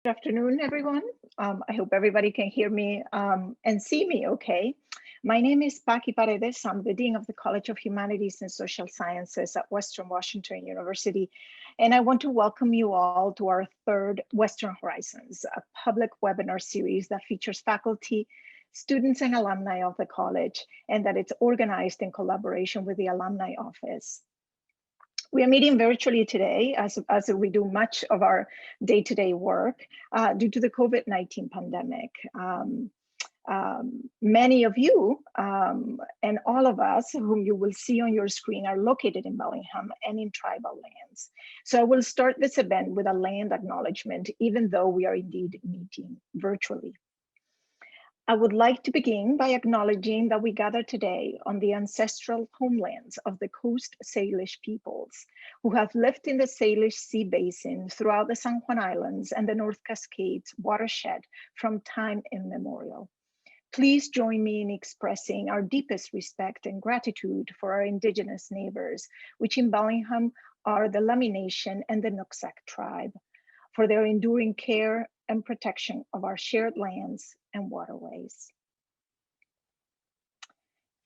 Good afternoon, everyone. I hope everybody can hear me and see me okay. My name is Paqui Paredes. I'm the Dean of the College of Humanities and Social Sciences at Western Washington University. And I want to welcome you all to our third Western Horizons, a public webinar series that features faculty, students, and alumni of the college, and that it's organized in collaboration with the Alumni Office. We are meeting virtually today as we do much of our day-to-day work due to the COVID-19 pandemic. Many of you and all of us whom you will see on your screen are located in Bellingham and in tribal lands. So I will start this event with a land acknowledgement, even though we are indeed meeting virtually. I would like to begin by acknowledging that we gather today on the ancestral homelands of the Coast Salish peoples who have lived in the Salish Sea Basin throughout the San Juan Islands and the North Cascades watershed from time immemorial. Please join me in expressing our deepest respect and gratitude for our Indigenous neighbors, which in Bellingham are the Lummi Nation and the Nooksack tribe, for their enduring care and protection of our shared lands and waterways.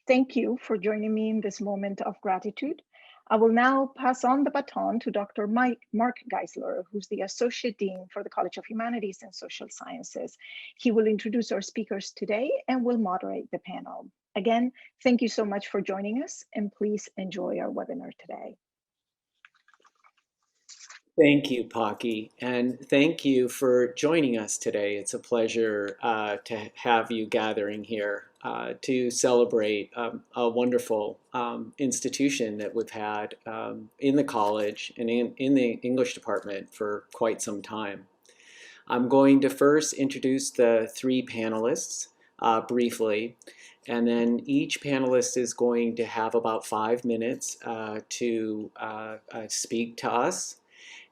Thank you for joining me in this moment of gratitude. I will now pass on the baton to Dr. Mark Geisler, who's the Associate Dean for the College of Humanities and Social Sciences. He will introduce our speakers today and will moderate the panel. Again, thank you so much for joining us, and please enjoy our webinar today. Thank you, Paqui, and thank you for joining us today. It's a pleasure to have you gathering here to celebrate a wonderful institution that we've had in the college and in the English department for quite some time. I'm going to first introduce the three panelists briefly, and then each panelist is going to have about 5 minutes to speak to us.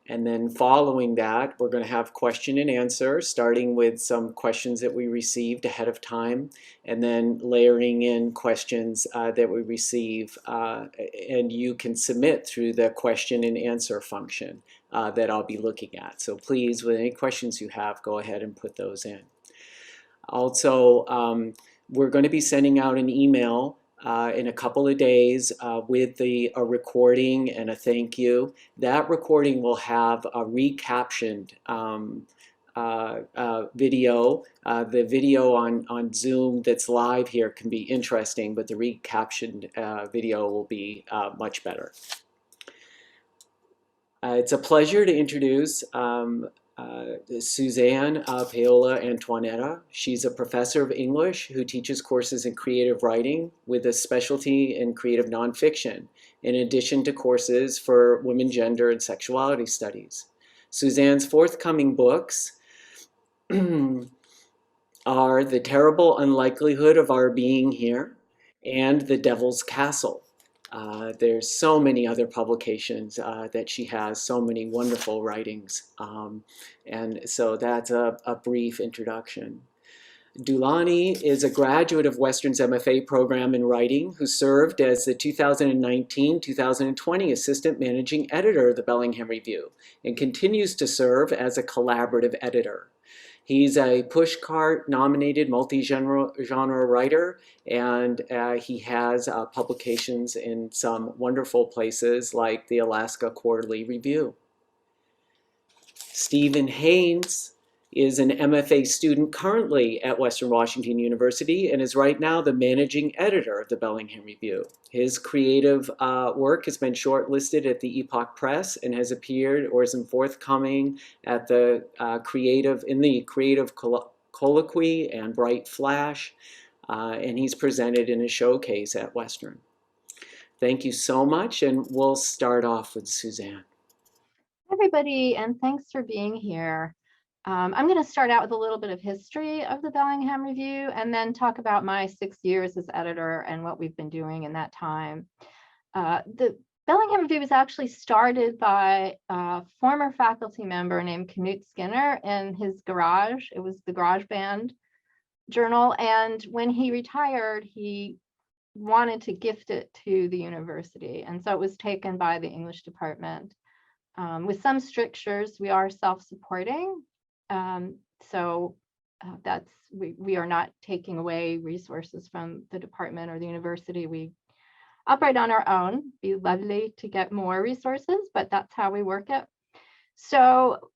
And then following that, we're going to have question and answer, starting with some questions that we received ahead of time, and then layering in questions that we receive. And you can submit through the question and answer function that I'll be looking at. So please, with any questions you have, go ahead and put those in. Also, we're going to be sending out an email in a couple of days with a recording and a thank you. That recording will have a recaptioned video. The video on Zoom that's live here can be interesting, but the recaptioned video will be much better. It's a pleasure to introduce Suzanne Paola Antoinetta. She's a professor of English who teaches courses in creative writing with a specialty in creative nonfiction, in addition to courses for women, gender, and sexuality studies. Suzanne's forthcoming books are The Terrible Unlikelihood of Our Being Here and The Devil's Castle. There's so many other publications that she has, so many wonderful writings. And so that's a brief introduction. Dulani is a graduate of Western's MFA program in writing who served as the 2019-2020 Assistant Managing Editor of the Bellingham Review and continues to serve as a collaborative editor. He's a Pushcart nominated multi-genre writer, and he has publications in some wonderful places like the Alaska Quarterly Review. Stephen Haynes is an MFA student currently at Western Washington University and is right now the managing editor of the Bellingham Review. His creative work has been shortlisted at the Epoch Press and has appeared or is forthcoming at the Creative Colloquy and Bright Flash, and he's presented in a showcase at Western. Thank you so much, and we'll start off with Suzanne. Everybody, and thanks for being here. I'm going to start out with a little bit of history of the Bellingham Review and then talk about my 6 years as editor and what we've been doing in that time. The Bellingham Review was actually started by a former faculty member named Knut Skinner in his garage. It was the Garage Band journal, and when he retired, he wanted to gift it to the university, and so it was taken by the English department. With some strictures, we are self-supporting, So we are not taking away resources from the department or the university. We operate on our own. Be lovely to get more resources, but that's how we work it. So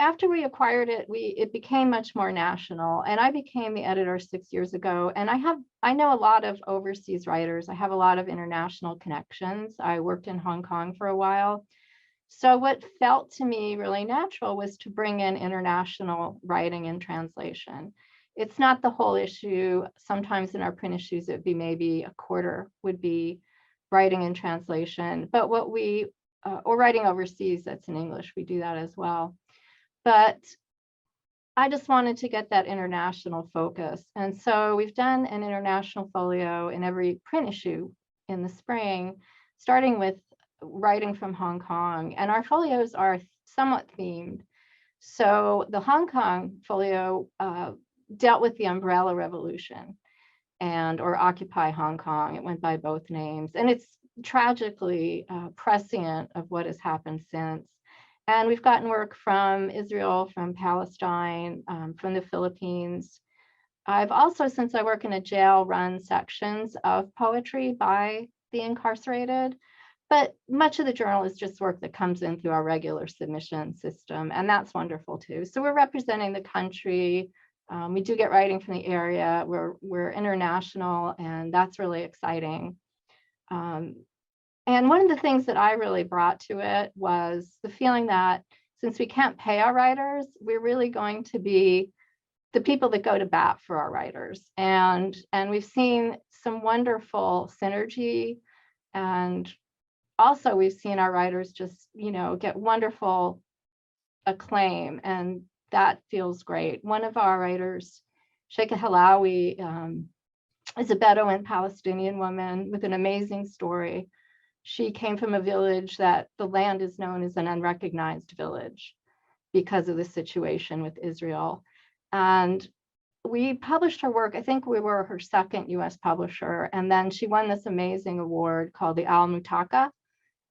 after we acquired it, it became much more national, and I became the editor 6 years ago. And I know a lot of overseas writers. I have a lot of international connections. I worked in Hong Kong for a while. So what felt to me really natural was to bring in international writing and translation. It's not the whole issue. Sometimes in our print issues, it'd be maybe a quarter would be writing and translation, but or writing overseas, that's in English, we do that as well. But I just wanted to get that international focus. And so we've done an international folio in every print issue in the spring, starting with writing from Hong Kong. And our folios are somewhat themed. So the Hong Kong folio dealt with the Umbrella Revolution or Occupy Hong Kong. It went by both names. And it's tragically prescient of what has happened since. And we've gotten work from Israel, from Palestine, from the Philippines. I've also, since I work in a jail, run sections of poetry by the incarcerated, but much of the journal is just work that comes in through our regular submission system, and that's wonderful too. So we're representing the country. We do get writing from the area. We're international, and that's really exciting. And one of the things that I really brought to it was the feeling that since we can't pay our writers, we're really going to be the people that go to bat for our writers. And we've seen some wonderful synergy. And also we've seen our writers just, get wonderful acclaim. And that feels great. One of our writers, Sheikha Halawi, is a Bedouin Palestinian woman with an amazing story. She came from a village that the land is known as an unrecognized village because of the situation with Israel. And we published her work. I think we were her second US publisher. And then she won this amazing award called the Al Mutaka,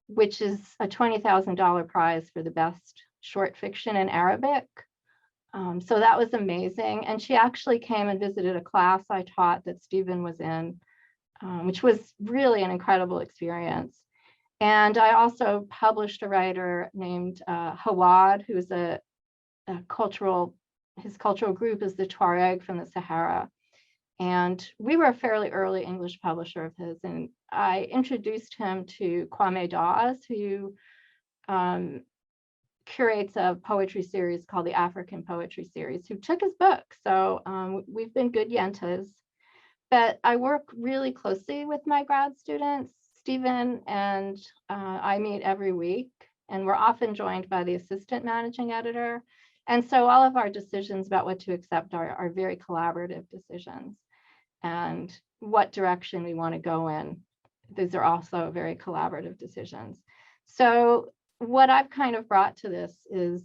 which is a $20,000 prize for the best short fiction in Arabic. So that was amazing. And she actually came and visited a class I taught that Stephen was in, which was really an incredible experience. And I also published a writer named Hawad, who's his cultural group is the Tuareg from the Sahara. And we were a fairly early English publisher of his. And I introduced him to Kwame Dawes, who curates a poetry series called the African Poetry Series, who took his book. So we've been good yentas. But I work really closely with my grad students. Stephen and I meet every week, and we're often joined by the assistant managing editor. And so all of our decisions about what to accept are very collaborative decisions, and what direction we want to go in. These are also very collaborative decisions. So what I've kind of brought to this is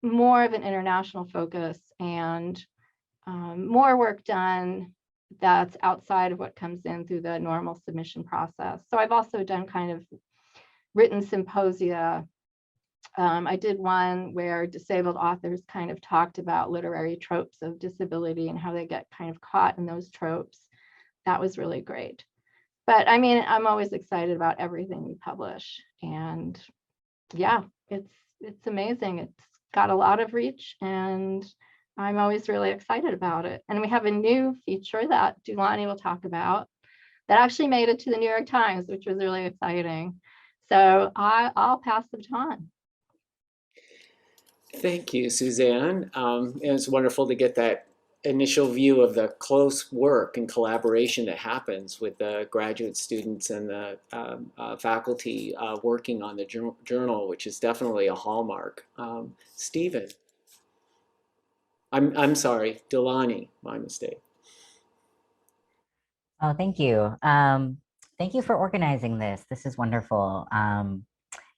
more of an international focus and more work done that's outside of what comes in through the normal submission process. So I've also done kind of written symposia. I did one where disabled authors kind of talked about literary tropes of disability and how they get kind of caught in those tropes. That was really great. But I mean, I'm always excited about everything we publish. And yeah, it's amazing. It's got a lot of reach, and I'm always really excited about it. And we have a new feature that Dulani will talk about that actually made it to the New York Times, which was really exciting. So I'll pass the baton. Thank you, Suzanne. It was wonderful to get that initial view of the close work and collaboration that happens with the graduate students and the faculty working on the journal, which is definitely a hallmark. Stephen. I'm sorry, Dulani, my mistake. Oh, thank you. Thank you for organizing this. This is wonderful.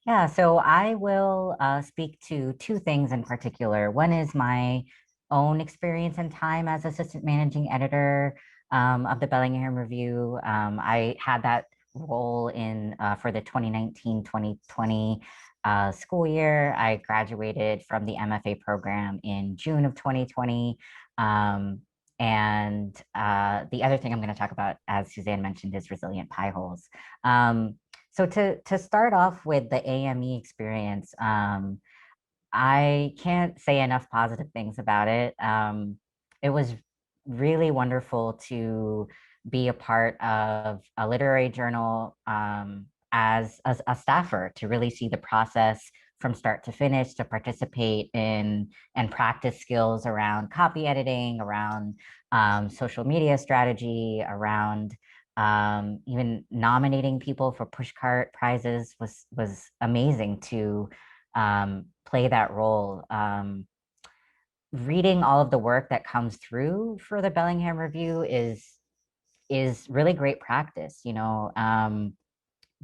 Yeah, so I will speak to two things in particular. One is my own experience and time as assistant managing editor of the Bellingham Review. I had that role in for the 2019-2020 school year. I graduated from the MFA program in June of 2020. And the other thing I'm going to talk about, as Suzanne mentioned, is resilient Pieholes. So to start off with the AME experience, I can't say enough positive things about it. It was really wonderful to be a part of a literary journal as a staffer, to really see the process from start to finish, to participate in and practice skills around copy editing, around social media strategy, around even nominating people for pushcart prizes was amazing to play that role. Reading all of the work that comes through for the Bellingham Review is really great practice.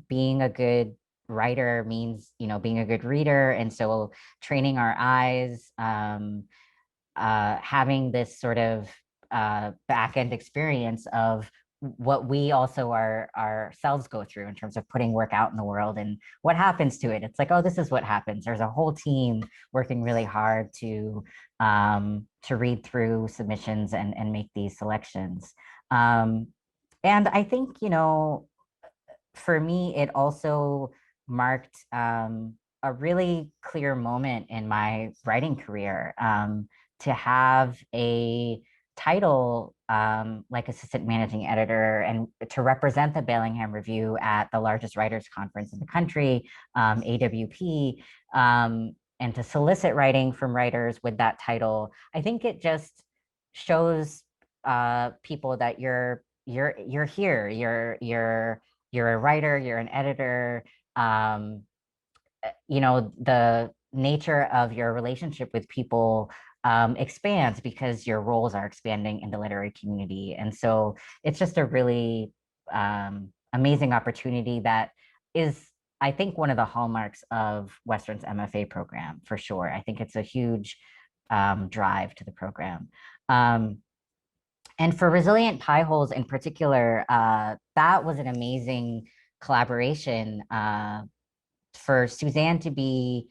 Being a good writer means being a good reader, and so training our eyes, having this sort of back end experience of what we also ourselves go through in terms of putting work out in the world and what happens to it. It's like, oh, this is what happens. There's a whole team working really hard to read through submissions and make these selections. And I think, for me, it also marked a really clear moment in my writing career, to have a title like assistant managing editor and to represent the Bellingham Review at the largest writers conference in the country, AWP, and to solicit writing from writers with that title. I think it just shows people that you're here, you're a writer, you're an editor. The nature of your relationship with people expands because your roles are expanding in the literary community. And so it's just a really amazing opportunity that is, I think, one of the hallmarks of Western's MFA program, for sure. I think it's a huge drive to the program. And for Resilient Pieholes in particular, that was an amazing collaboration for Suzanne to be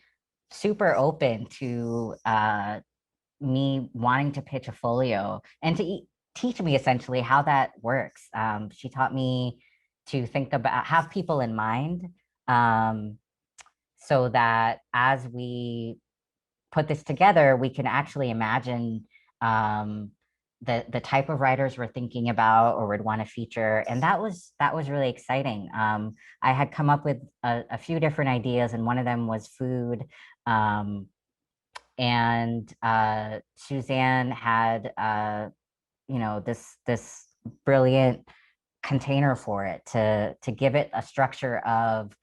super open to me wanting to pitch a folio and to teach me essentially how that works. She taught me to think about, have people in mind, so that as we put this together, we can actually imagine the type of writers we're thinking about or would want to feature. And that was really exciting. I had come up with a few different ideas, and one of them was food. And Suzanne had this brilliant container for it to give it a structure of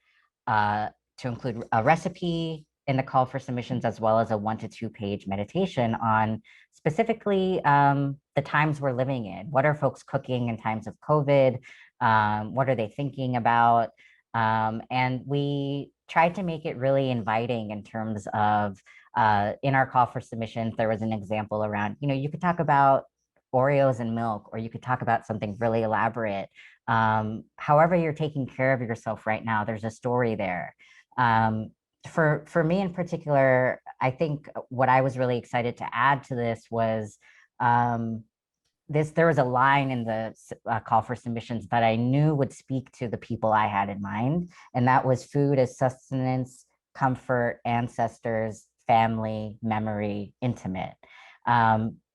to include a recipe in the call for submissions, as well as a 1 to 2 page meditation on specifically the times we're living in. What are folks cooking in times of COVID? What are they thinking about? And we tried to make it really inviting in terms of, in our call for submissions, there was an example around, you could talk about Oreos and milk, or you could talk about something really elaborate. However you're taking care of yourself right now, there's a story there. For me in particular, I think what I was really excited to add to this was there was a line in the call for submissions that I knew would speak to the people I had in mind, and that was food as sustenance, comfort, ancestors, family, memory, intimate.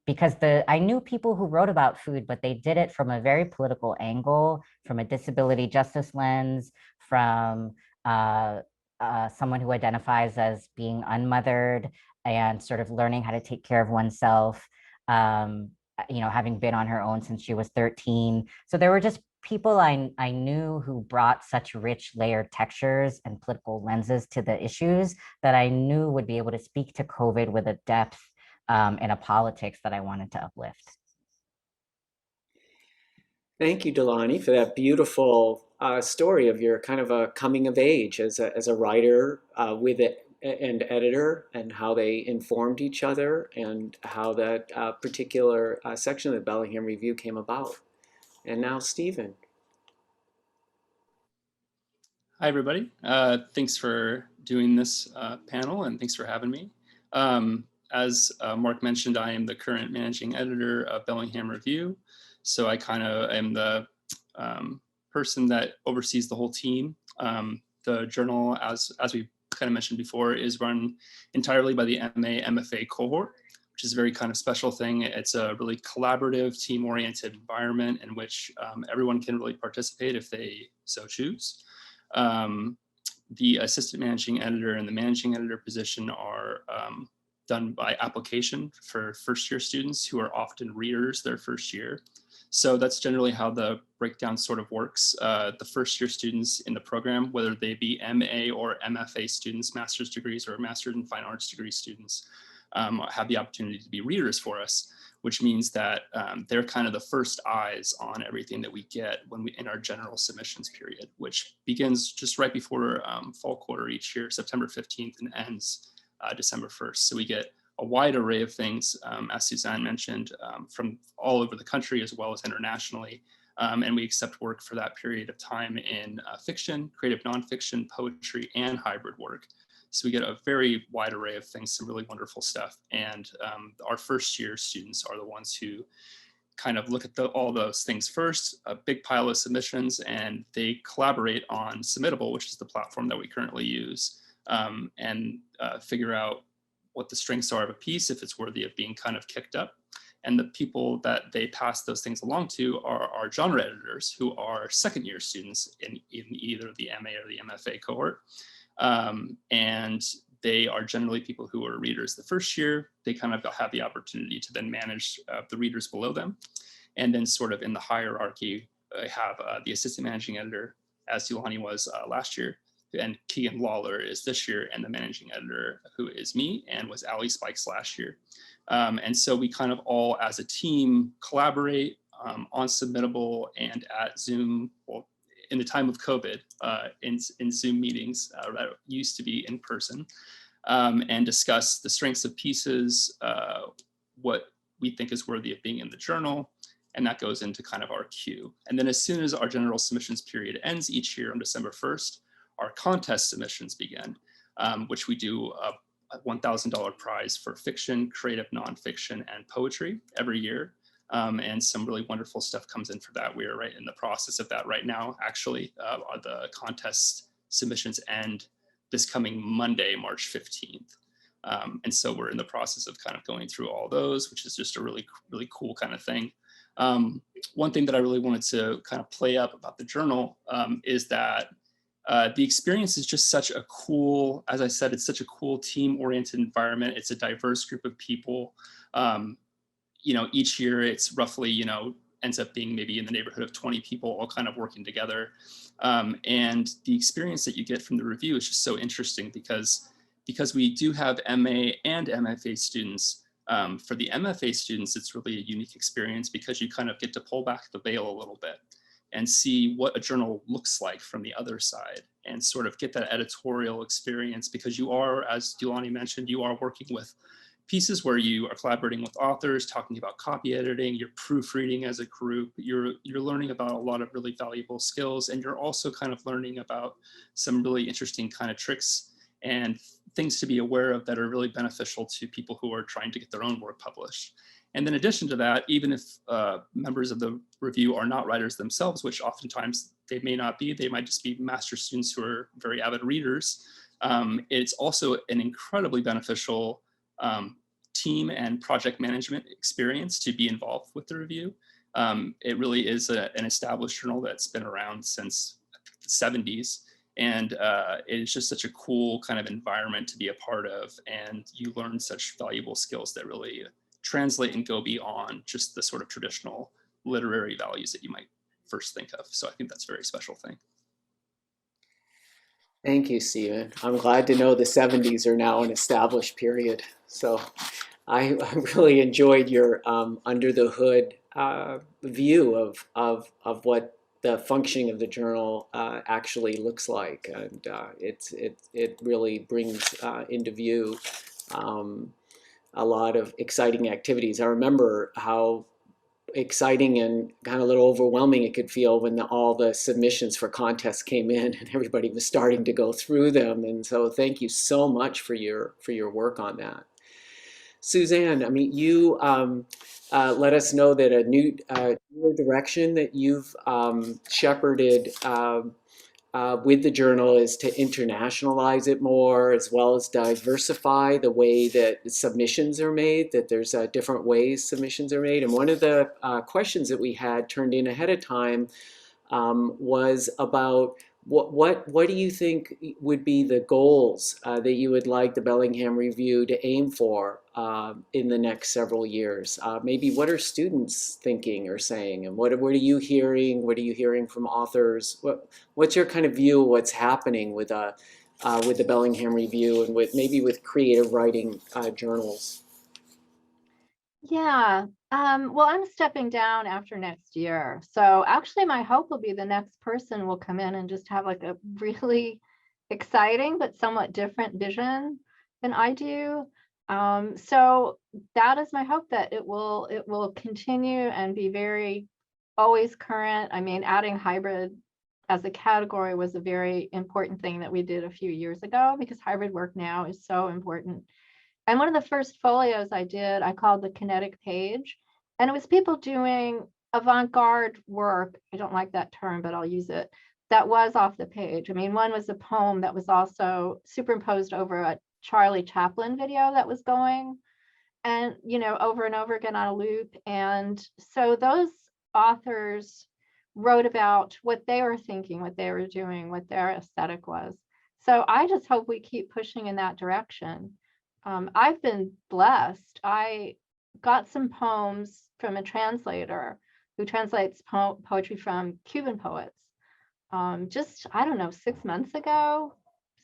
Because I knew people who wrote about food, but they did it from a very political angle, from a disability justice lens, from someone who identifies as being unmothered and sort of learning how to take care of oneself, having been on her own since she was 13. So there were just people I knew who brought such rich layered textures and political lenses to the issues that I knew would be able to speak to COVID with a depth and a politics that I wanted to uplift. Thank you, Delani, for that beautiful story of your kind of a coming of age as a writer with an editor, and how they informed each other, and how that particular section of the Bellingham Review came about. And now, Stephen. Hi, everybody. Thanks for doing this panel, and thanks for having me. As Mark mentioned, I am the current managing editor of Bellingham Review. So I kind of am the person that oversees the whole team. The journal, as we kind of mentioned before, is run entirely by the MA, MFA cohort, which is a very kind of special thing. It's a really collaborative, team-oriented environment in which everyone can really participate if they so choose. The assistant managing editor and the managing editor position are done by application for first year students who are often readers their first year. So that's generally how the breakdown sort of works. The first year students in the program, whether they be MA or MFA students, master's degrees or master's in fine arts degree students, have the opportunity to be readers for us, which means that they're kind of the first eyes on everything that we get when we in our general submissions period, which begins just right before fall quarter each year, September 15th, and ends December 1st. So we get a wide array of things, as Suzanne mentioned, from all over the country as well as internationally. And we accept work for that period of time in fiction, creative nonfiction, poetry, and hybrid work. So we get a very wide array of things, some really wonderful stuff. And our first year students are the ones who kind of look at all those things first, a big pile of submissions, and they collaborate on Submittable, which is the platform that we currently use, and figure out what the strengths are of a piece, if it's worthy of being kind of kicked up. And the people that they pass those things along to are our genre editors, who are second year students in either the MA or the MFA cohort. And they are generally people who are readers the first year. They kind of have the opportunity to then manage the readers below them. And then sort of in the hierarchy, I have the assistant managing editor, as Yulani was last year, and Keegan Lawler is this year, and the managing editor, who is me and was Ali Spikes last year. And so we kind of all as a team collaborate on Submittable and at Zoom, well, in the time of COVID, in Zoom meetings that used to be in person, and discuss the strengths of pieces, what we think is worthy of being in the journal, and that goes into kind of our queue. And then as soon as our general submissions period ends each year on December 1st, our contest submissions begin, which we do a $1,000 prize for fiction, creative nonfiction, and poetry every year. And some really wonderful stuff comes in for that. We are right in the process of that right now. Actually, the contest submissions end this coming Monday, March 15th. And so we're in the process of kind of going through all those, which is just a really, really cool kind of thing. One thing that I really wanted to kind of play up about the journal is that the experience is just such a cool, as I said, it's such a cool team-oriented environment. It's a diverse group of people. You know, each year it's roughly, you know, ends up being maybe in the neighborhood of 20 people all kind of working together. And the experience that you get from the review is just so interesting because we do have MA and MFA students. For the MFA students, it's really a unique experience because you kind of get to pull back the veil a little bit and see what a journal looks like from the other side and sort of get that editorial experience, because you are, as Dulani mentioned, you are working with pieces where you are collaborating with authors, talking about copy editing, you're proofreading as a group, you're learning about a lot of really valuable skills, and you're also kind of learning about some really interesting kind of tricks and things to be aware of that are really beneficial to people who are trying to get their own work published. And in addition to that, even if members of the review are not writers themselves, which oftentimes they may not be, they might just be master's students who are very avid readers, it's also an incredibly beneficial team and project management experience to be involved with the review. It really is an established journal that's been around since the 70s. And it's just such a cool kind of environment to be a part of. And you learn such valuable skills that really translate and go beyond just the sort of traditional literary values that you might first think of. So I think that's a very special thing. Thank you, Stephen. I'm glad to know the 70s are now an established period. So I really enjoyed your under the hood view of what the functioning of the journal actually looks like, and it really brings into view a lot of exciting activities. I remember how exciting and kind of a little overwhelming it could feel when all the submissions for contests came in and everybody was starting to go through them. And so thank you so much for your work on that. Suzanne, I mean, you let us know that a new direction that you've shepherded with the journal is to internationalize it more, as well as diversify the way that submissions are made, that there's different ways submissions are made. And one of the questions that we had turned in ahead of time was about what do you think would be the goals that you would like the Bellingham Review to aim for in the next several years? Maybe what are students thinking or saying, and what are you hearing? What are you hearing from authors? What's your kind of view of what's happening with the Bellingham Review and maybe with creative writing journals? Yeah, well, I'm stepping down after next year. So actually my hope will be the next person will come in and just have like a really exciting but somewhat different vision than I do. So that is my hope, that it will continue and be very always current. I mean, adding hybrid as a category was a very important thing that we did a few years ago, because hybrid work now is so important. And one of the first folios I did, I called the kinetic page. And it was people doing avant-garde work. I don't like that term, but I'll use it. That was off the page. I mean, one was a poem that was also superimposed over a Charlie Chaplin video that was going, and, you know, over and over again on a loop. And so those authors wrote about what they were thinking, what they were doing, what their aesthetic was. So I just hope we keep pushing in that direction. I've been blessed. I got some poems from a translator who translates poetry from Cuban poets. Just, I don't know, 6 months ago,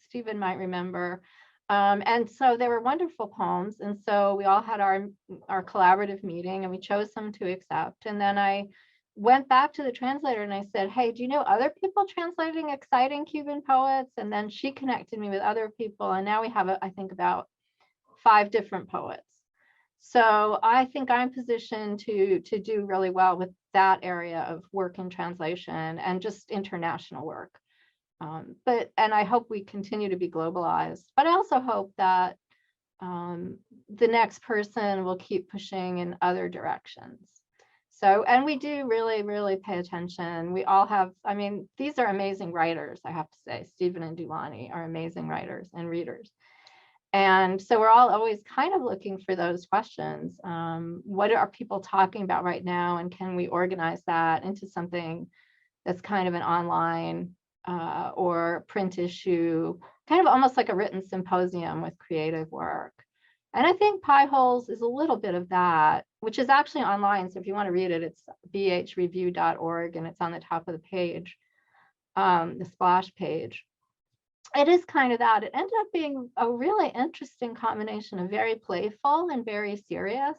Stephen might remember. And so they were wonderful poems. And so we all had our collaborative meeting and we chose some to accept. And then I went back to the translator and I said, hey, do you know other people translating exciting Cuban poets? And then she connected me with other people. And now we have, I think, about 5 different poets. So I think I'm positioned to do really well with that area of work in translation and just international work. And I hope we continue to be globalized. But I also hope that the next person will keep pushing in other directions. So, and we do really, really pay attention. We all have, I mean, these are amazing writers, I have to say. Stephen and Dulani are amazing writers and readers. And so we're all always kind of looking for those questions. What are people talking about right now? And can we organize that into something that's kind of an online or print issue, kind of almost like a written symposium with creative work? And I think Pieholes is a little bit of that, which is actually online. So if you want to read it, it's bhreview.org and it's on the top of the page, the splash page. It is kind of that. It ended up being a really interesting combination of very playful and very serious.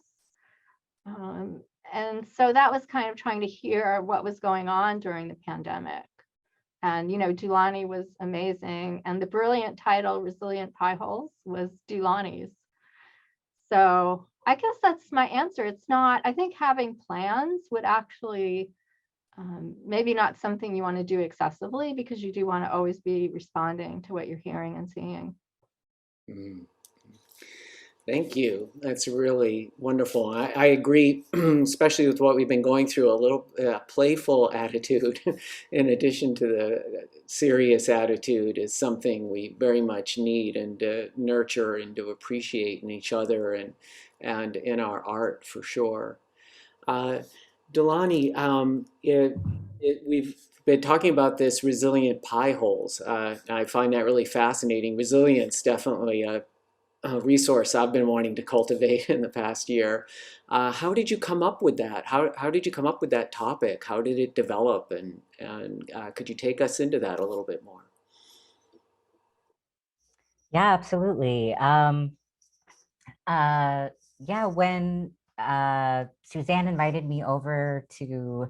And so that was kind of trying to hear what was going on during the pandemic. And, you know, Dulani was amazing. And the brilliant title, Resilient Pieholes, was Dulani's. So I guess that's my answer. It's not, I think having plans would actually maybe not something you want to do excessively, because you do want to always be responding to what you're hearing and seeing. Thank you. That's really wonderful. I agree, especially with what we've been going through, a little playful attitude in addition to the serious attitude is something we very much need and nurture and to appreciate in each other and in our art for sure. Dulani, we've been talking about this resilient Pieholes. I find that really fascinating. Resilience, definitely a resource I've been wanting to cultivate in the past year. How did you come up with that? How did you come up with that topic? How did it develop? And could you take us into that a little bit more? Yeah, absolutely. Yeah, when Suzanne invited me over to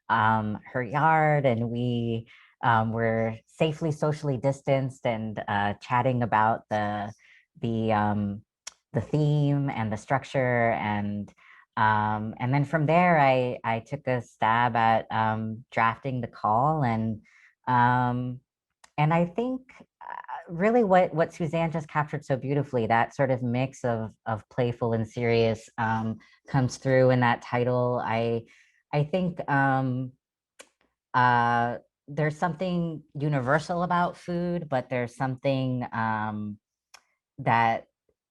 her yard and we were safely socially distanced and chatting about the theme and the structure and And then from there, I took a stab at drafting the call, and I think really what Suzanne just captured so beautifully, that sort of mix of playful and serious comes through in that title. I think there's something universal about food, but there's something that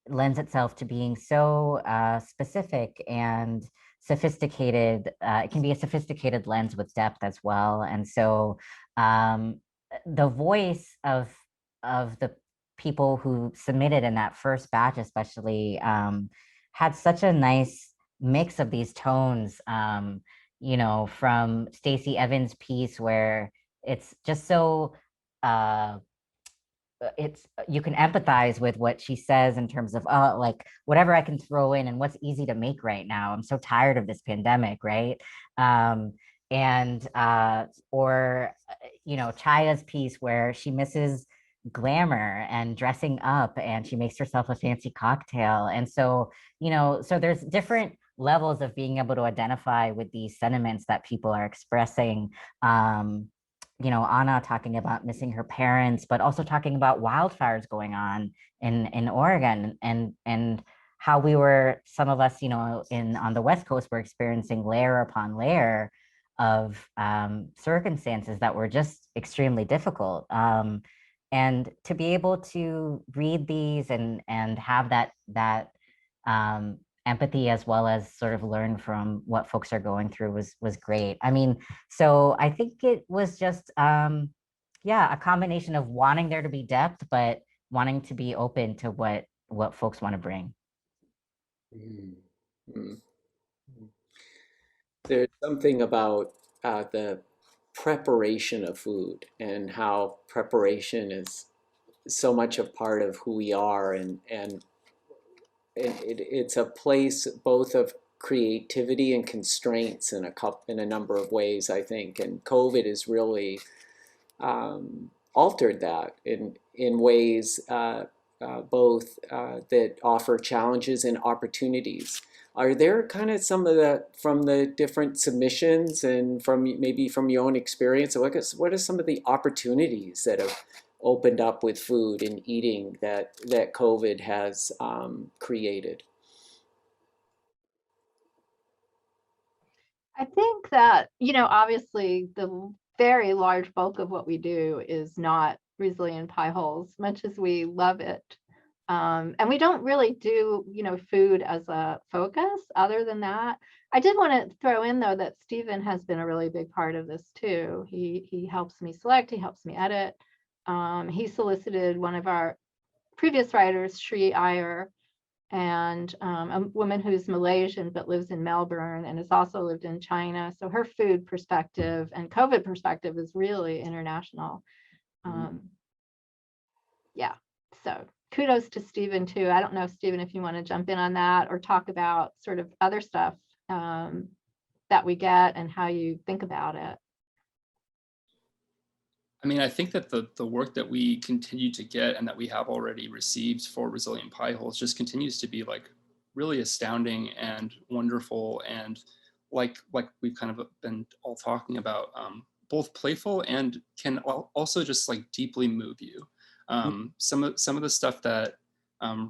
lends itself to being so specific and sophisticated. It can be a sophisticated lens with depth as well. And so the voice of the people who submitted in that first batch, especially, had such a nice mix of these tones. You know, from Stacey Evans' piece, where it's just so it's you can empathize with what she says in terms of like whatever I can throw in and what's easy to make right now. I'm so tired of this pandemic, right? And or you know, Chaya's piece where she misses glamour and dressing up and she makes herself a fancy cocktail. And so, you know, so there's different levels of being able to identify with these sentiments that people are expressing. You know, Anna talking about missing her parents, but also talking about wildfires going on in Oregon, and how we were, some of us, you know, on the West Coast, were experiencing layer upon layer of circumstances that were just extremely difficult. And to be able to read these and have that empathy, as well as sort of learn from what folks are going through, was great. I mean, so I think it was just yeah, a combination of wanting there to be depth, but wanting to be open to what folks want to bring. Mm-hmm. There's something about the preparation of food and how preparation is so much a part of who we are, and it's a place both of creativity and constraints in a number of ways, I think. And COVID has really altered that in ways both that offer challenges and opportunities. Are there kind of some of the, from the different submissions and from maybe from your own experience, what are some of the opportunities that have opened up with food and eating that COVID has created? I think that, you know, obviously the very large bulk of what we do is not resilient Pieholes, much as we love it. And we don't really do, you know, food as a focus other than that. I did want to throw in, though, that Stephen has been a really big part of this too. He helps me select, he helps me edit. He solicited one of our previous writers, Sri Iyer, and a woman who's Malaysian but lives in Melbourne and has also lived in China. So her food perspective and COVID perspective is really international. Yeah, so kudos to Stephen too. I don't know, Stephen, if you want to jump in on that or talk about sort of other stuff that we get and how you think about it. I mean, I think that the work that we continue to get and that we have already received for Resilient Pieholes just continues to be like really astounding and wonderful, and like we've kind of been all talking about, both playful and can also just like deeply move you. Some of the stuff that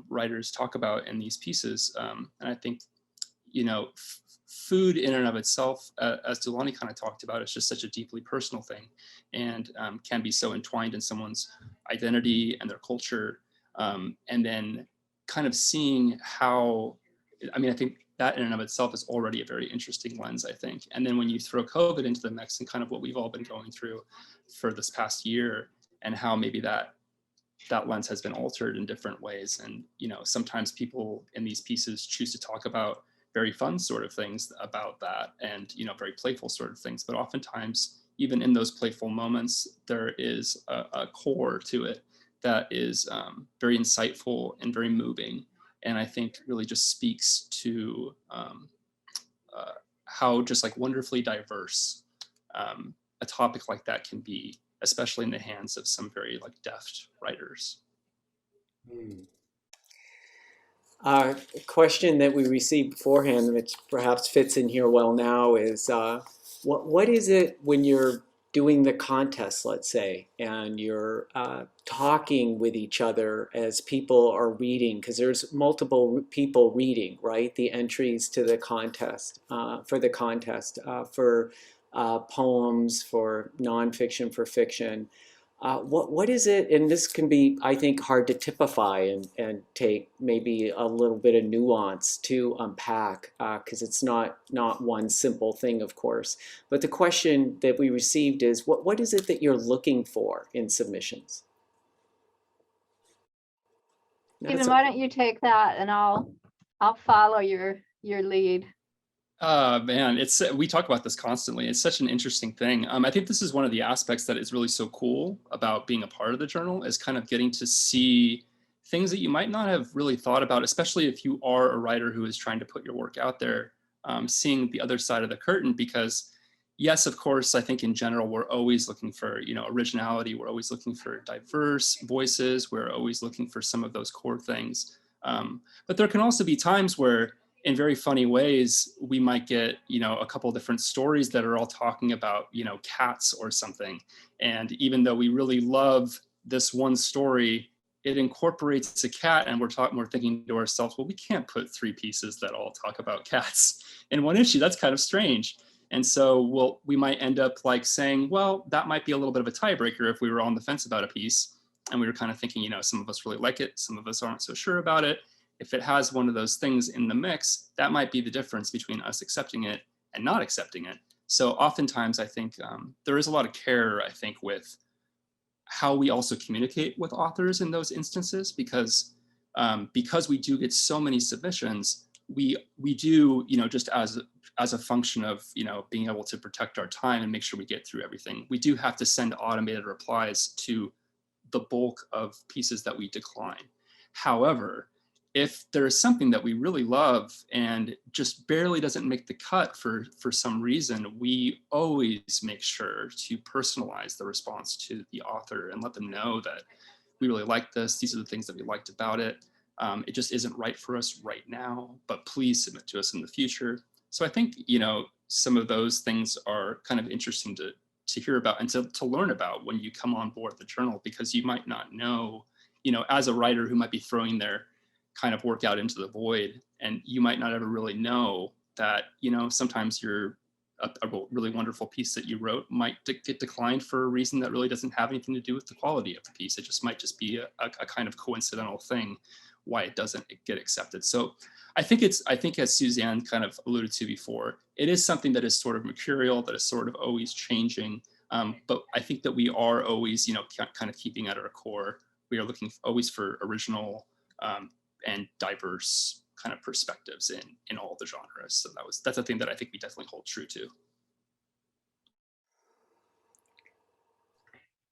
writers talk about in these pieces, and I think, you know, food in and of itself, as Dulani kind of talked about, it's just such a deeply personal thing, and can be so entwined in someone's identity and their culture. And then kind of seeing how, I mean, I think that in and of itself is already a very interesting lens, I think. And then when you throw COVID into the mix and kind of what we've all been going through for this past year, and how maybe that lens has been altered in different ways. And, you know, sometimes people in these pieces choose to talk about very fun sort of things about that, and, you know, very playful sort of things. But oftentimes, even in those playful moments, there is a core to it that is very insightful and very moving. And I think really just speaks to how just like wonderfully diverse a topic like that can be, especially in the hands of some very like deft writers. Question that we received beforehand, which perhaps fits in here well now, is what is it when you're doing the contest, let's say, and you're talking with each other as people are reading, because there's multiple people reading, right? The entries to the contest, for poems, for nonfiction, for fiction. What is it, and this can be, I think, hard to typify and take maybe a little bit of nuance to unpack, because it's not one simple thing, of course. But the question that we received is, what is it that you're looking for in submissions? Stephen, why don't you take that, and I'll follow your lead. Man, we talk about this constantly. It's such an interesting thing. I think this is one of the aspects that is really so cool about being a part of the journal, is kind of getting to see things that you might not have really thought about, especially if you are a writer who is trying to put your work out there, seeing the other side of the curtain. Because yes, of course, I think in general, we're always looking for, originality. We're always looking for diverse voices. We're always looking for some of those core things. But there can also be times where, in very funny ways, we might get, a couple of different stories that are all talking about, cats or something. And even though we really love this one story, it incorporates a cat, and we're thinking to ourselves, well, we can't put 3 pieces that all talk about cats in one issue. That's kind of strange. And so we might end up like saying, well, that might be a little bit of a tiebreaker if we were on the fence about a piece. And we were kind of thinking, some of us really like it, some of us aren't so sure about it. If it has one of those things in the mix, that might be the difference between us accepting it and not accepting it. So oftentimes, I think there is a lot of care, I think, with how we also communicate with authors in those instances, because we do get so many submissions, we do, just as a function of, being able to protect our time and make sure we get through everything, we do have to send automated replies to the bulk of pieces that we decline. However, if there is something that we really love and just barely doesn't make the cut for some reason, we always make sure to personalize the response to the author and let them know that we really like this. These are the things that we liked about it. It just isn't right for us right now, but please submit to us in the future. So I think, some of those things are kind of interesting to hear about and to learn about when you come on board the journal, because you might not know, as a writer who might be throwing their kind of work out into the void, and you might not ever really know that, sometimes a really wonderful piece that you wrote might get declined for a reason that really doesn't have anything to do with the quality of the piece. It just might just be a kind of coincidental thing why it doesn't get accepted. So I think as Suzanne kind of alluded to before, it is something that is sort of mercurial, that is sort of always changing. But I think that we are always, kind of keeping at our core. We are looking always for original and diverse kind of perspectives in all the genres. So that's a thing that I think we definitely hold true to.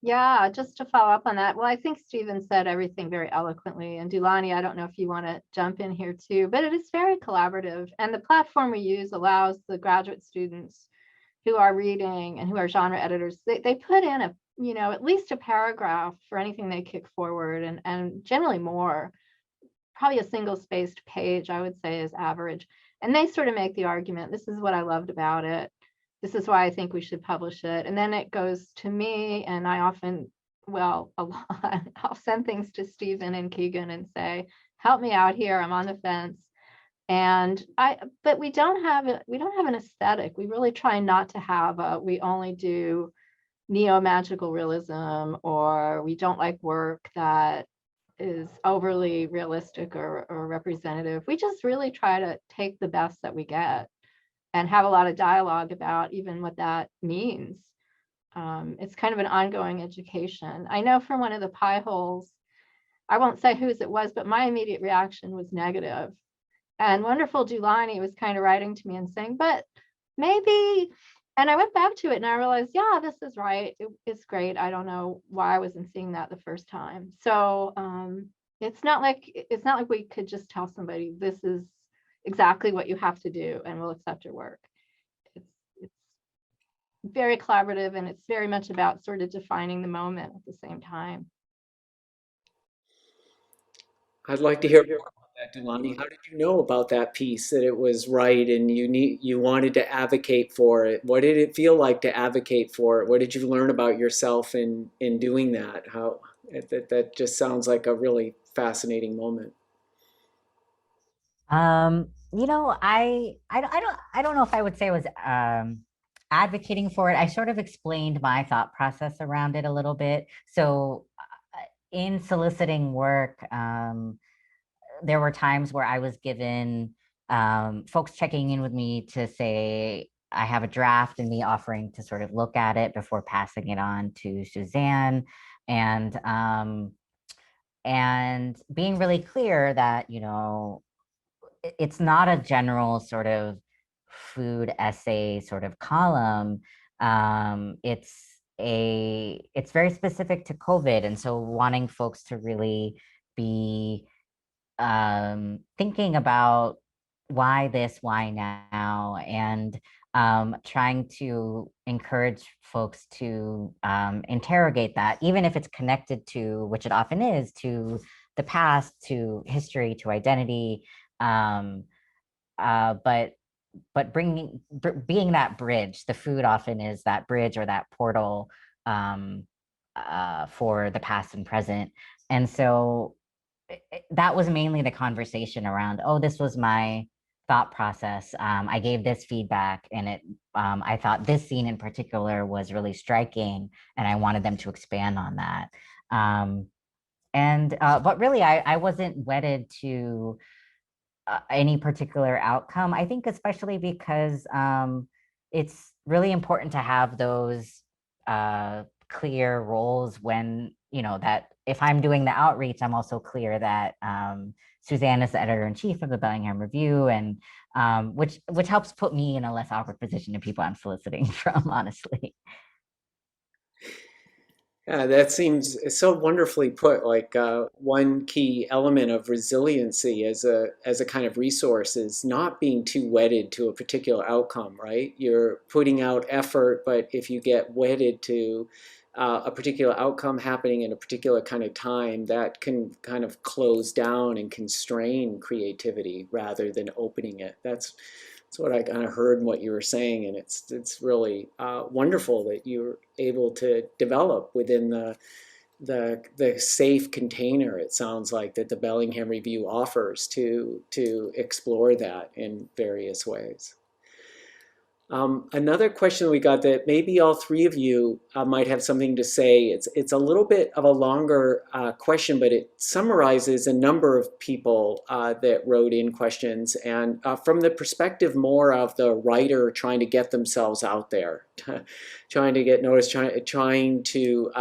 Yeah, just to follow up on that. Well, I think Stephen said everything very eloquently. And Dulani, I don't know if you want to jump in here too, but it is very collaborative. And the platform we use allows the graduate students who are reading and who are genre editors, they put in at least a paragraph for anything they kick forward, and generally more. Probably a single spaced page, I would say, is average. And they sort of make the argument, this is what I loved about it. This is why I think we should publish it. And then it goes to me, and I often, a lot, I'll send things to Stephen and Keegan and say, help me out here, I'm on the fence. But we don't have an aesthetic. We really try not to have we only do neo-magical realism, or we don't like work that is overly realistic or representative. We just really try to take the best that we get and have a lot of dialogue about even what that means. It's kind of an ongoing education. I know from one of the Pieholes, I won't say whose it was, but my immediate reaction was negative. And wonderful Dulani was kind of writing to me and saying, but maybe, and I went back to it and I realized, yeah, this is right. It's great. I don't know why I wasn't seeing that the first time. So it's not like we could just tell somebody this is exactly what you have to do and we'll accept your work. It's very collaborative, and it's very much about sort of defining the moment at the same time. I'd like to hear more about Delani, how did you know about that piece, that it was right and you wanted to advocate for it? What did it feel like to advocate for it? What did you learn about yourself in doing that? How that just sounds like a really fascinating moment. You know, I don't know if I would say I was advocating for it. I sort of explained my thought process around it a little bit. So in soliciting work, there were times where I was given folks checking in with me to say I have a draft, and me offering to sort of look at it before passing it on to Suzanne, and being really clear that, you know, it's not a general sort of food essay sort of column. It's very specific to COVID, and so wanting folks to really be thinking about why this, why now, and trying to encourage folks to interrogate that, even if it's connected to, which it often is, to the past, to history, to identity. Um, but being that bridge, the food often is that bridge or that portal for the past and present. And so that was mainly the conversation around, oh, this was my thought process. I gave this feedback, and I thought this scene in particular was really striking, and I wanted them to expand on that. But really, I wasn't wedded to any particular outcome. I think especially because it's really important to have those clear roles when, you know, that if I'm doing the outreach, I'm also clear that Suzanne is the editor-in-chief of the Bellingham Review, and which helps put me in a less awkward position to people I'm soliciting from, honestly. Yeah, that seems so wonderfully put. Like one key element of resiliency as a kind of resource is not being too wedded to a particular outcome, right? You're putting out effort, but if you get wedded to a particular outcome happening in a particular kind of time, that can kind of close down and constrain creativity rather than opening it. That's what I kind of heard in what you were saying, and it's really wonderful that you're able to develop within the safe container, it sounds like, that the Bellingham Review offers to explore that in various ways. Another question we got that maybe all three of you might have something to say. It's a little bit of a longer question, but it summarizes a number of people that wrote in questions, and from the perspective more of the writer trying to get themselves out there, trying to get noticed, trying to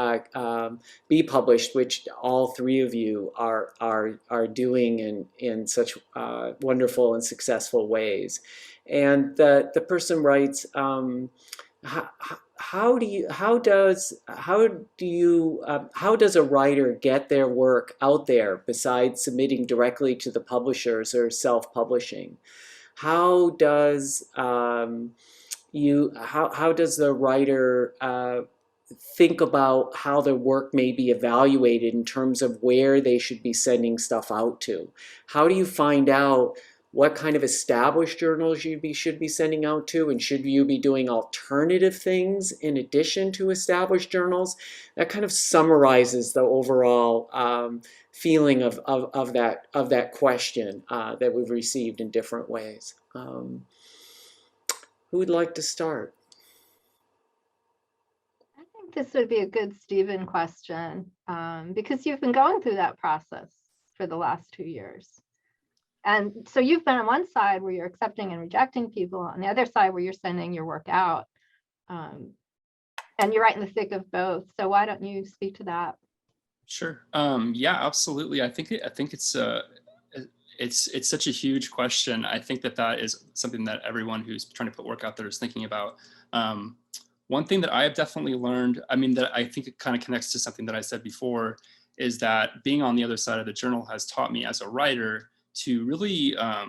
be published, which all three of you are doing in such wonderful and successful ways. And the person writes, how does a writer get their work out there besides submitting directly to the publishers or self-publishing? How does the writer think about how their work may be evaluated in terms of where they should be sending stuff out to? How do you find out what kind of established journals you should be sending out to, and should you be doing alternative things in addition to established journals? That kind of summarizes the overall feeling of that question that we've received in different ways. Who would like to start? I think this would be a good Stephen question, because you've been going through that process for the last 2 years. And so you've been on one side where you're accepting and rejecting people, on the other side where you're sending your work out. And you're right in the thick of both. So why don't you speak to that? Sure. Yeah, absolutely. I think it's such a huge question. I think that is something that everyone who's trying to put work out there is thinking about. One thing that I have definitely learned, I mean, that I think it kind of connects to something that I said before, is that being on the other side of the journal has taught me as a writer to really, I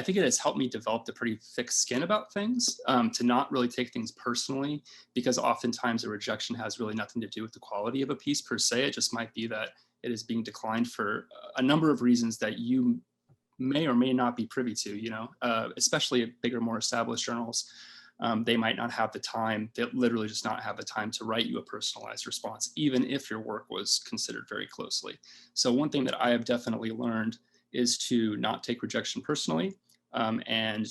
think it has helped me develop a pretty thick skin about things, to not really take things personally, because oftentimes a rejection has really nothing to do with the quality of a piece per se. It just might be that it is being declined for a number of reasons that you may or may not be privy to, you know, especially at bigger, more established journals. They might not have the time, they literally just not have the time to write you a personalized response, even if your work was considered very closely. So one thing that I have definitely learned is to not take rejection personally, and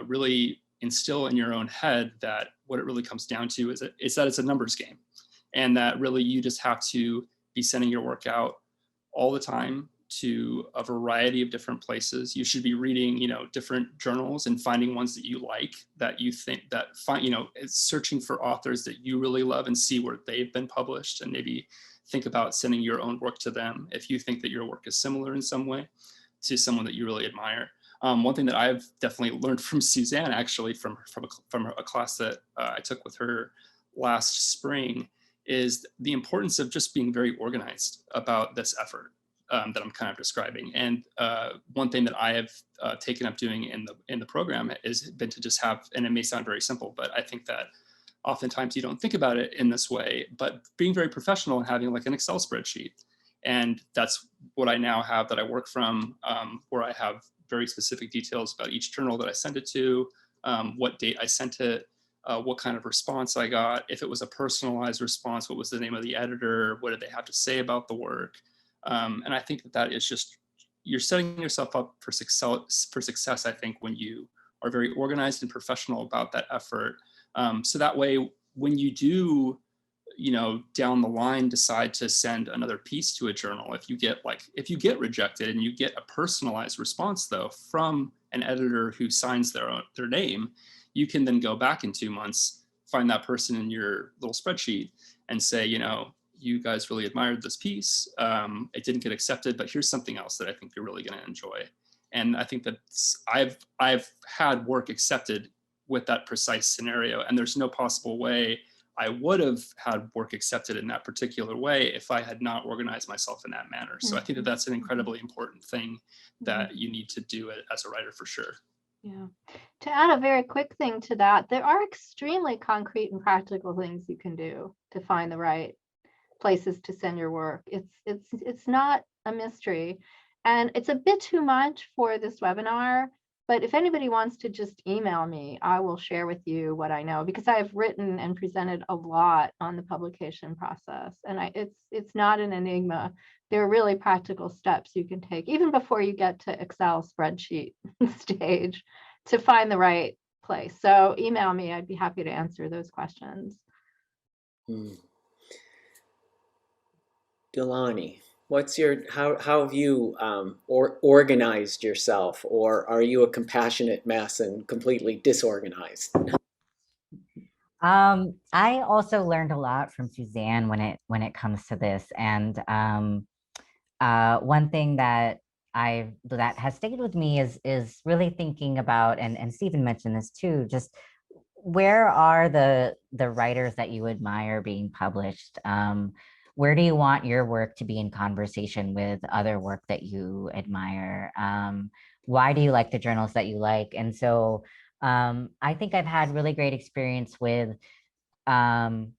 really instill in your own head that what it really comes down to is that it's a numbers game, and that really you just have to be sending your work out all the time to a variety of different places. You should be reading, you know, different journals and finding ones that you like, that you think that find, you know, it's searching for authors that you really love and see where they've been published, and maybe think about sending your own work to them if you think that your work is similar in some way to someone that you really admire. One thing that I've definitely learned from Suzanne, actually, from a class that I took with her last spring, is the importance of just being very organized about this effort that I'm kind of describing. And one thing that I have taken up doing in the program has been to just have, and it may sound very simple, but I think that oftentimes you don't think about it in this way, but being very professional and having like an Excel spreadsheet. And that's what I now have that I work from, where I have very specific details about each journal that I send it to, what date I sent it, what kind of response I got, if it was a personalized response, what was the name of the editor, what did they have to say about the work. And I think that is just, you're setting yourself up for success, I think, when you are very organized and professional about that effort. So that way, when you do, you know, down the line decide to send another piece to a journal, if you get rejected and you get a personalized response though from an editor who signs their name, you can then go back in 2 months, find that person in your little spreadsheet and say, you know, you guys really admired this piece. It didn't get accepted, but here's something else that I think you're really going to enjoy. And I think that I've had work accepted with that precise scenario, and there's no possible way I would have had work accepted in that particular way if I had not organized myself in that manner. So I think that that's an incredibly important thing that you need to do as a writer for sure. Yeah. To add a very quick thing to that, there are extremely concrete and practical things you can do to find the right places to send your work. It's not a mystery, and it's a bit too much for this webinar. But if anybody wants to just email me, I will share with you what I know, because I have written and presented a lot on the publication process, and it's not an enigma. There are really practical steps you can take even before you get to Excel spreadsheet stage to find the right place. So email me, I'd be happy to answer those questions. Delani, what's how have you organized yourself, or are you a compassionate mess and completely disorganized? I also learned a lot from Suzanne when it comes to this, and one thing that has stayed with me is really thinking about, and Stephen mentioned this too, just where are the writers that you admire being published? Where do you want your work to be in conversation with other work that you admire? Why do you like the journals that you like? And so I think I've had really great experience with knowing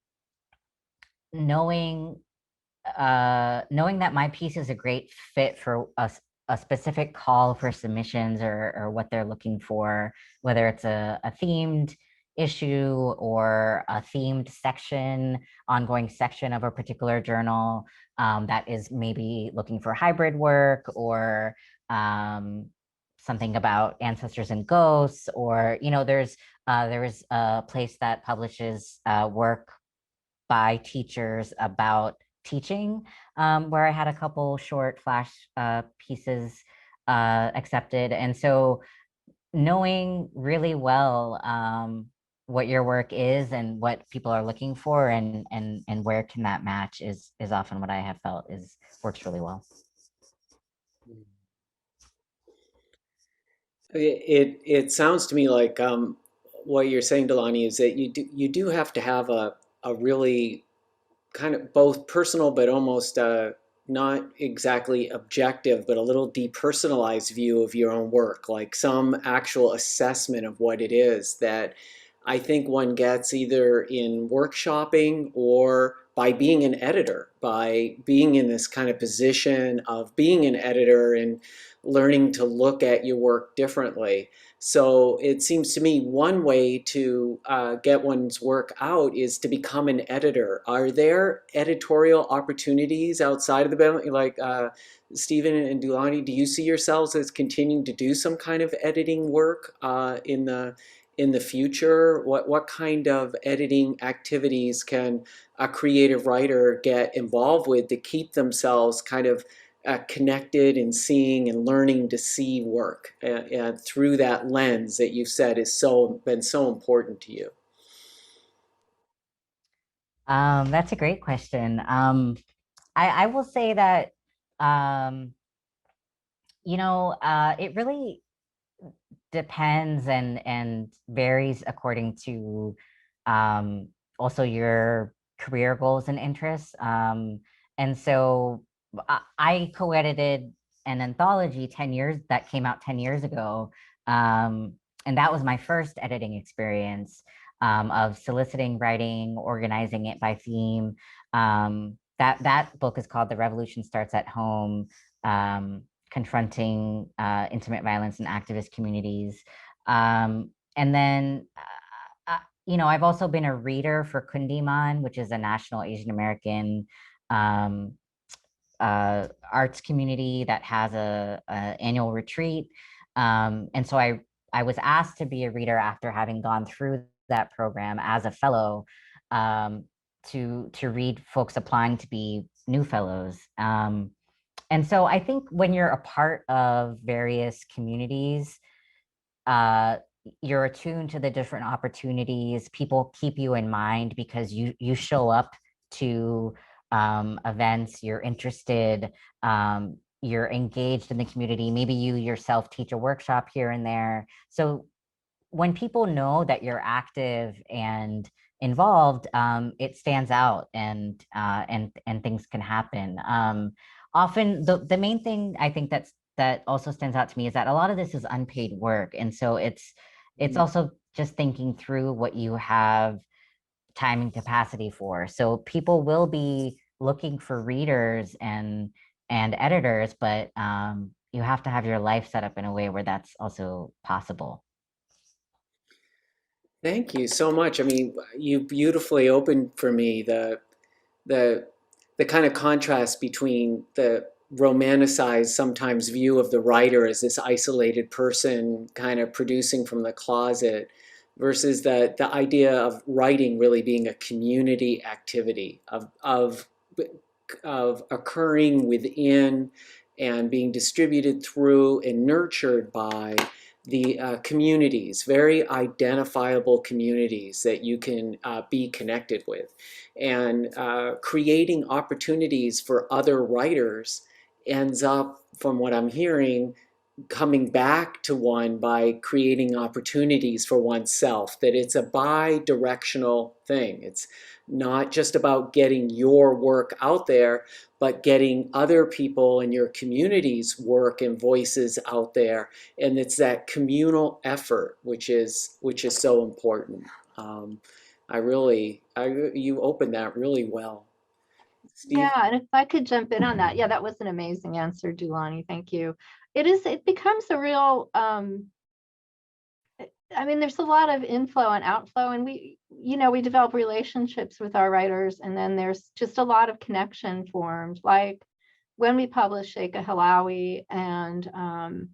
that my piece is a great fit for a specific call for submissions or what they're looking for, whether it's a themed issue or a themed section, ongoing section of a particular journal that is maybe looking for hybrid work, or something about ancestors and ghosts, or, you know, there's a place that publishes work by teachers about teaching, where I had a couple short flash pieces accepted. And so knowing really well what your work is and what people are looking for, and where can that match is often what I have felt works really well. It sounds to me like what you're saying, Delani, is that you do have to have a really kind of both personal but almost not exactly objective, but a little depersonalized view of your own work, like some actual assessment of what it is that I think one gets either in workshopping or by being an editor, by being in this kind of position of being an editor and learning to look at your work differently. So it seems to me one way to get one's work out is to become an editor. Are there editorial opportunities outside of the Bellingham, like Stephen and Dulani, do you see yourselves as continuing to do some kind of editing work in the future? What kind of editing activities can a creative writer get involved with to keep themselves kind of connected and seeing and learning to see work through that lens that you've said is been so important to you? That's a great question. I will say that, it really depends and varies according to also your career goals and interests. And so I co-edited an anthology 10 years that came out 10 years ago. And that was my first editing experience of soliciting writing, organizing it by theme. That book is called The Revolution Starts at Home. Confronting intimate violence in activist communities. And then, I've also been a reader for Kundiman, which is a national Asian American arts community that has a annual retreat. And so I was asked to be a reader after having gone through that program as a fellow, to read folks applying to be new fellows. And so I think when you're a part of various communities, you're attuned to the different opportunities. People keep you in mind because you show up to events, you're interested, you're engaged in the community. Maybe you yourself teach a workshop here and there. So when people know that you're active and involved, it stands out and things can happen. Often the main thing I think that also stands out to me is that a lot of this is unpaid work. And so it's also just thinking through what you have time and capacity for. So people will be looking for readers and editors, but you have to have your life set up in a way where that's also possible. Thank you so much. I mean, you beautifully opened for me the kind of contrast between the romanticized sometimes view of the writer as this isolated person kind of producing from the closet versus the idea of writing really being a community activity of occurring within and being distributed through and nurtured by the communities, very identifiable communities that you can be connected with, and creating opportunities for other writers ends up, from what I'm hearing, coming back to one by creating opportunities for oneself, that it's a bi-directional thing. It's not just about getting your work out there, but getting other people in your community's work and voices out there. And it's that communal effort, which is so important. You opened that really well. Steve? Yeah, and if I could jump in on that, yeah, that was an amazing answer, Dulani. Thank you. It becomes a real, I mean, there's a lot of inflow and outflow, and we develop relationships with our writers, and then there's just a lot of connection formed. Like when we published Sheikha Hilawi, and and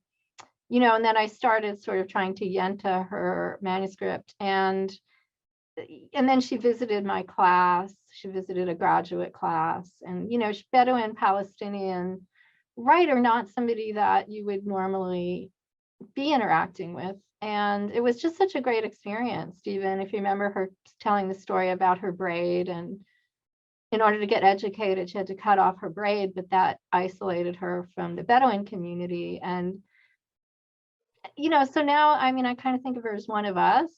then I started sort of trying to yenta her manuscript, and then she visited my class. She visited a graduate class, and she's Bedouin Palestinian writer, not somebody that you would normally be interacting with. And it was just such a great experience, Stephen. If you remember her telling the story about her braid, and in order to get educated, she had to cut off her braid, but that isolated her from the Bedouin community. And so now, I mean, I kind of think of her as one of us.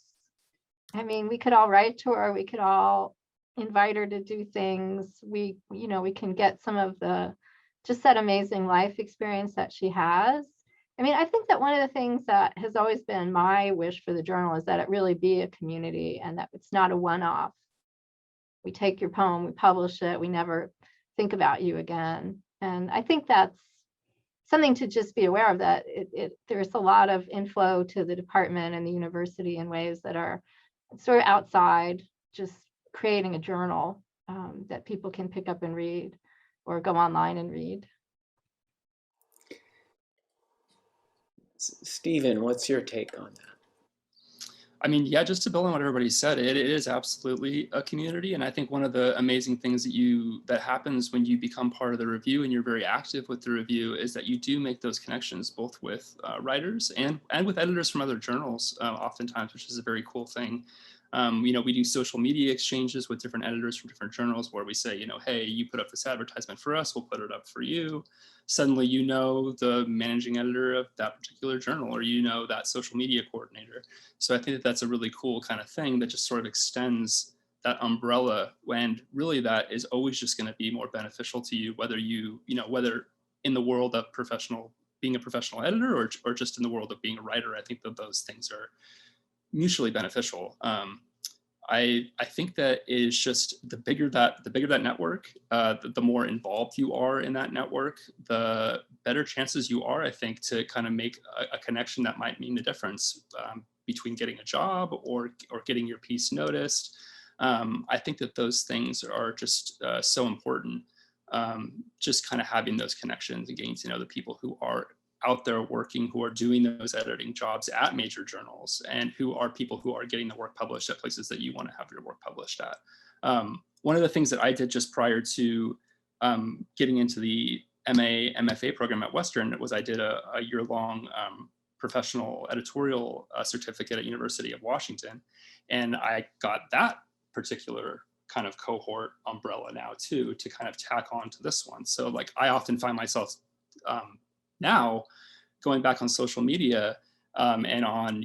I mean, we could all write to her, we could all invite her to do things. We can get some of just that amazing life experience that she has. I mean, I think that one of the things that has always been my wish for the journal is that it really be a community, and that it's not a one-off. we take your poem, we publish it, we never think about you again. And I think that's something to just be aware of, that there's a lot of inflow to the department and the university in ways that are sort of outside just creating a journal that people can pick up and read or go online and read. Stephen, what's your take on that? I mean, yeah, just to build on what everybody said, it is absolutely a community. And I think one of the amazing things that happens when you become part of the review and you're very active with the review is that you do make those connections both with writers and with editors from other journals oftentimes, which is a very cool thing. You know, we do social media exchanges with different editors from different journals where we say, you know, hey, you put up this advertisement for us, we'll put it up for you. Suddenly, you know, the managing editor of that particular journal, or you know, that social media coordinator. So I think that that's a really cool kind of thing that just sort of extends that umbrella, and really that is always just going to be more beneficial to you, whether whether in the world of being a professional editor or just in the world of being a writer. I think that those things are mutually beneficial. I think that is just the bigger that network, the more involved you are in that network, the better chances you are, I think, to kind of make a connection that might mean the difference between getting a job or getting your piece noticed. I think that those things are just so important. Just kind of having those connections and getting to know the people who are out there working, who are doing those editing jobs at major journals, and who are people who are getting the work published at places that you want to have your work published at. One of the things that I did just prior to getting into the MFA program at Western was I did a year-long professional editorial certificate at University of Washington. And I got that particular kind of cohort umbrella now too, to kind of tack on to this one. So like I often find myself now going back on social media and on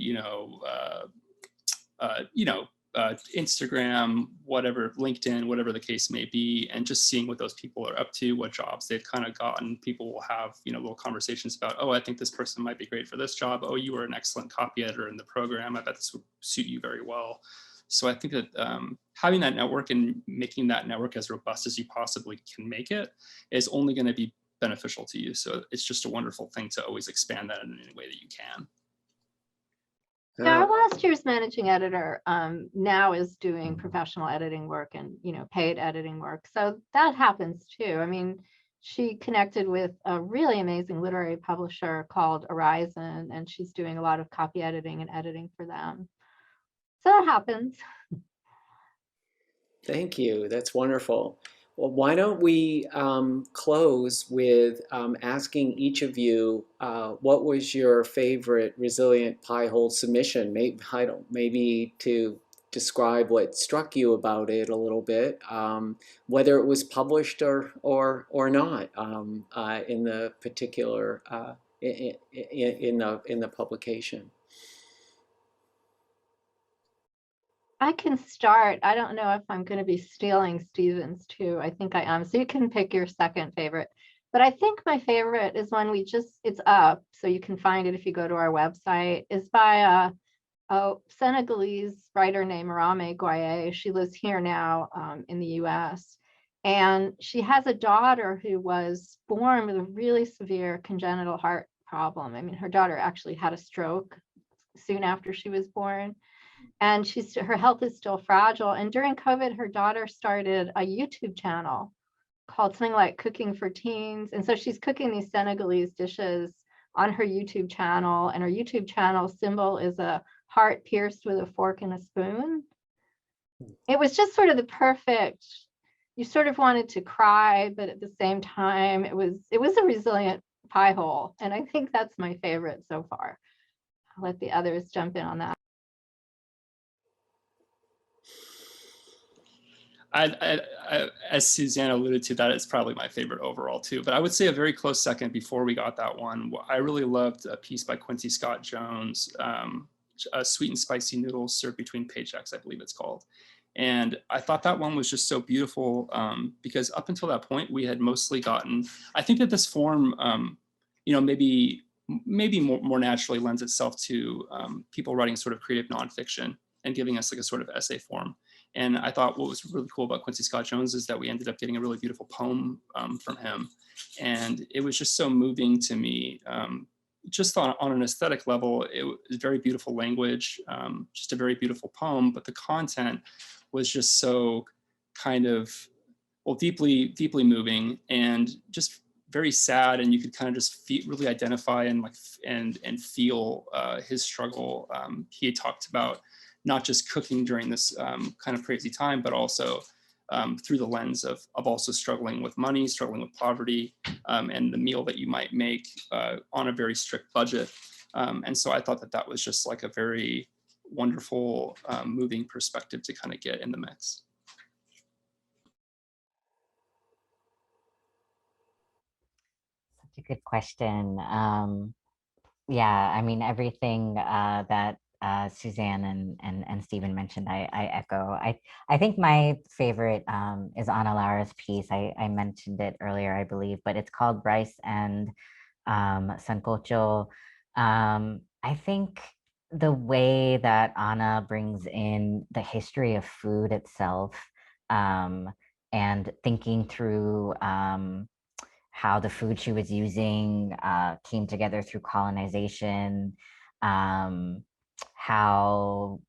Instagram, whatever, LinkedIn, whatever the case may be, and just seeing what those people are up to, what jobs they've kind of gotten. People will have little conversations about, oh, I think this person might be great for this job. Oh, you were an excellent copy editor in the program. I bet this would suit you very well. So I think that having that network and making that network as robust as you possibly can make it is only going to be beneficial to you. So it's just a wonderful thing to always expand that in any way that you can. Yeah, our last year's managing editor now is doing professional editing work and paid editing work. So that happens too. I mean, she connected with a really amazing literary publisher called Horizon, and she's doing a lot of copy editing and editing for them. So that happens. Thank you. That's wonderful. Well, why don't we close with asking each of you what was your favorite Resilient Piehole submission? Maybe to describe what struck you about it a little bit, whether it was published or not in the particular in the publication. I can start. I don't know if I'm going to be stealing Stephen's too. I think I am. So you can pick your second favorite. But I think my favorite is one it's up, so you can find it if you go to our website, is by a Senegalese writer named Marame Guaye. She lives here now in the US. And she has a daughter who was born with a really severe congenital heart problem. I mean, her daughter actually had a stroke soon after she was born. And her health is still fragile. And during COVID, her daughter started a YouTube channel called something like Cooking for Teens. And so she's cooking these Senegalese dishes on her YouTube channel. And her YouTube channel symbol is a heart pierced with a fork and a spoon. It was just sort of the perfect, you sort of wanted to cry, but at the same time, it was a resilient pie hole. And I think that's my favorite so far. I'll let the others jump in on that. As Suzanne alluded to, that is probably my favorite overall too. But I would say a very close second before we got that one. I really loved a piece by Quincy Scott Jones, Sweet and Spicy Noodles Served Between Paychecks, I believe it's called. And I thought that one was just so beautiful because up until that point, we had mostly gotten, I think that this form, maybe more naturally lends itself to people writing sort of creative nonfiction and giving us like a sort of essay form. And I thought what was really cool about Quincy Scott Jones is that we ended up getting a really beautiful poem from him. And it was just so moving to me. Just on an aesthetic level, it was very beautiful language, just a very beautiful poem, but the content was just so kind of, well, deeply moving and just very sad. And you could kind of just really identify and feel his struggle. He had talked about not just cooking during this kind of crazy time, but also through the lens of also struggling with money, struggling with poverty, and the meal that you might make on a very strict budget. And so I thought that that was just like a very wonderful, moving perspective to kind of get in the mix. Such a good question. Yeah, I mean, everything that Suzanne and Stephen mentioned, I echo. I think my favorite is Ana Laura's piece. I mentioned it earlier, I believe, but it's called Rice and Sancocho. I think the way that Ana brings in the history of food itself, and thinking through how the food she was using came together through colonization, how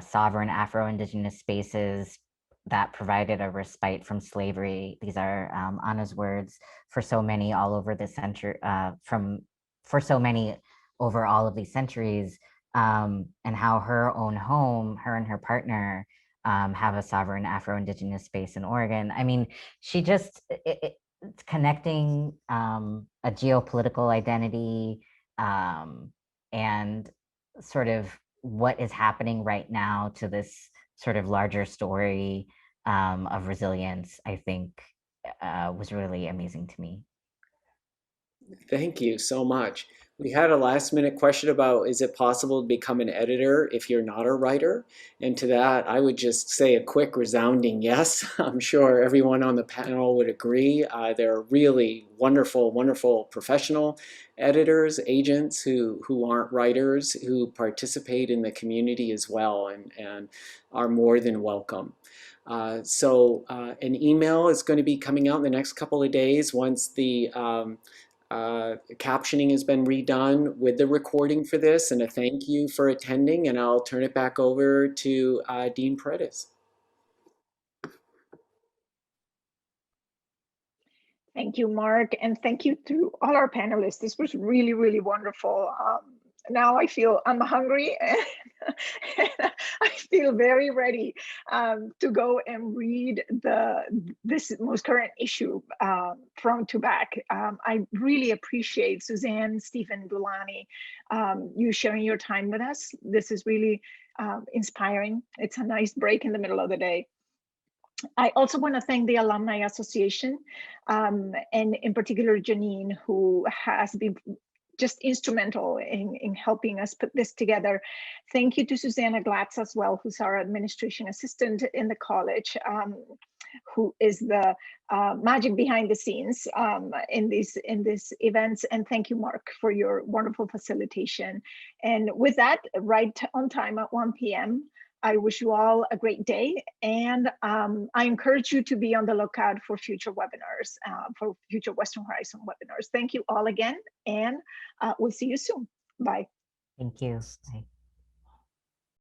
sovereign Afro-Indigenous spaces that provided a respite from slavery. These are Anna's words, for so many all over the century, for so many over all of these centuries, and how her own home, her and her partner, have a sovereign Afro-Indigenous space in Oregon. I mean, she just, it's connecting a geopolitical identity and sort of what is happening right now to this sort of larger story of resilience, I think was really amazing to me. Thank you so much. We had a last minute question about, is it possible to become an editor if you're not a writer? And to that, I would just say a quick resounding yes. I'm sure everyone on the panel would agree. They're really wonderful, wonderful professional editors, agents who aren't writers, who participate in the community as well and are more than welcome. So an email is going to be coming out in the next couple of days once the captioning has been redone with the recording for this, and a thank you for attending, and I'll turn it back over to Dean Paredes. Thank you, Mark, and thank you to all our panelists. This was really, really wonderful. Now I feel I'm hungry and I feel very ready to go and read this most current issue, front to back. I really appreciate Suzanne, Stephen, Dulani, you sharing your time with us. This is really inspiring. It's a nice break in the middle of the day. I also want to thank the Alumni Association, and in particular Janine, who has been just instrumental in helping us put this together. Thank you to Susanna Glatz as well, who's our administration assistant in the college, who is the magic behind the scenes in these events. And thank you, Mark, for your wonderful facilitation. And with that, right on time at 1 p.m., I wish you all a great day, and I encourage you to be on the lookout for future webinars, for future Western Horizon webinars. Thank you all again, and we'll see you soon. Bye. Thank you. Bye.